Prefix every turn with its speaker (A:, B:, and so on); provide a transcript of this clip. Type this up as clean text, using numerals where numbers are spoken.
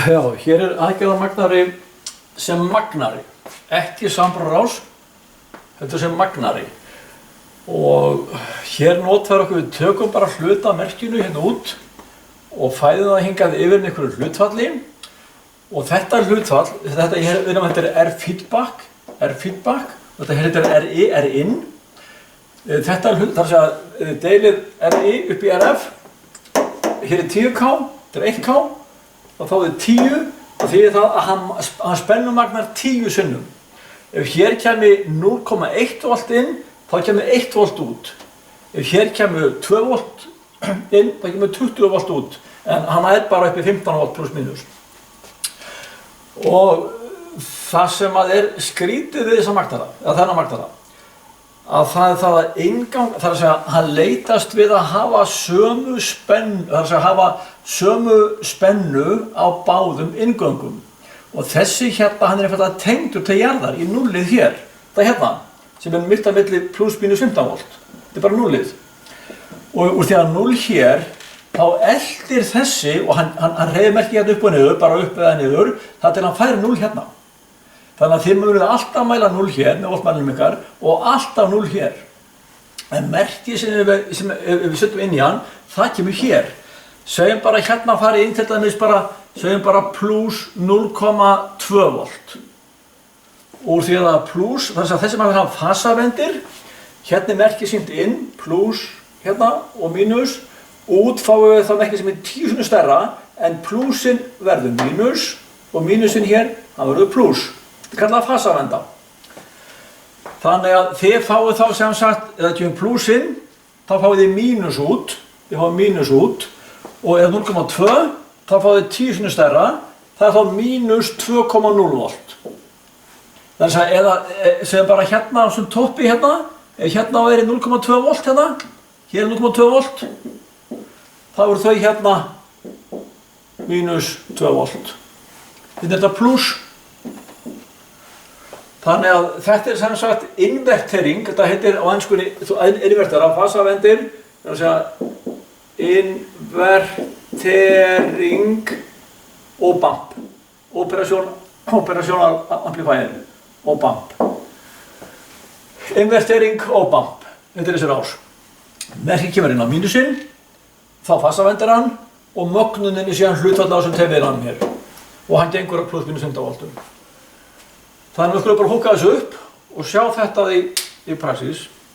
A: Já, hér aðgerðarmagnari sem magnari, ekki sambrárás, þetta sem magnari. Og hér notar okkur, við tökum bara hluta merkinu hérna út og fæðum það hingað yfir einhverju hlutfalli. Og þetta hlutfall, þetta er R-feedback, og þetta heitir RI, R-in. Þetta hlutfall, þar að deilið RI upp í RF, hér er 10K, þetta er 1K, og þá er 10, og því það að hann spennumagnar 10 sinnum. Ef hér kemur 0,1 volt inn, þá kemur 1 volt út. Ef hér kemur 2 volt inn, þá kemur 20 volt út. En hann er bara upp í 15 volt pluss mínus. Og það sem er skrítið við þessa magnara, eða þennan magnara, að það er það að inngang, það er að segja, hann leitast við að hafa sömu spennu, það er að segja, hafa sömu spennu á báðum inngöngum. Og þessi hérna, hann er einfaldlega tengdur til jarðar í núllið hér. Það hérna, sem er mitt á milli pluss mínus 15 volt. Þetta er bara núllið. Og úr því að 0 hér, þá eldir þessi, og hann hreyfir merkið hérna upp og niður, bara upp eða niður, það til hann færi 0 hérna. Þannig að þið munið alltaf mæla 0 hér með voltmælinum ykkar og alltaf 0 hér. En merkið sem við setjum inn í hann, það kemur hér. Segjum bara hérna farið inn til dæmis bara, segjum bara pluss 0,2 volt. Og því að pluss, þannig að þessi maður hafa fasavendir, hérna er merkið sýnt inn, pluss hérna og mínus, út fáum við þá merkið sem er 10 sinnum stærra, en plussin verður mínus og mínusinn hér, það verður pluss. Þetta er kallað fasavenda. Þannig að þið fáið þá sem sagt, eða kemur plussinn, þá fáið þið mínus út, og eða 0,2, þá fáið þið 10 sinnum stærra, það er þá mínus 2,0 volt. Þannig að eða segjum bara hérna á þessum toppi hérna, ef hérna er 0,2 volt hérna, hér er 0,2 volt, þá eru þau hérna mínus 2 volt. Þetta er þetta pluss. Þannig að þetta er sem sagt invertering, þetta heitir á enskunni invertera, fasavendir, það er að segja invertering og bump, operational amplifier og bump. Invertering og bump, þetta er þessi rás. Merkið kemur inn á mínusinn, þá fasavendir hann og mögnunin er síðan hlutfall á þessum tveimur hann hér. Og hann gengur að pluss mínus 15 voltum. Þannig að við skulum bara húka þessu upp og sjá þetta í praxís.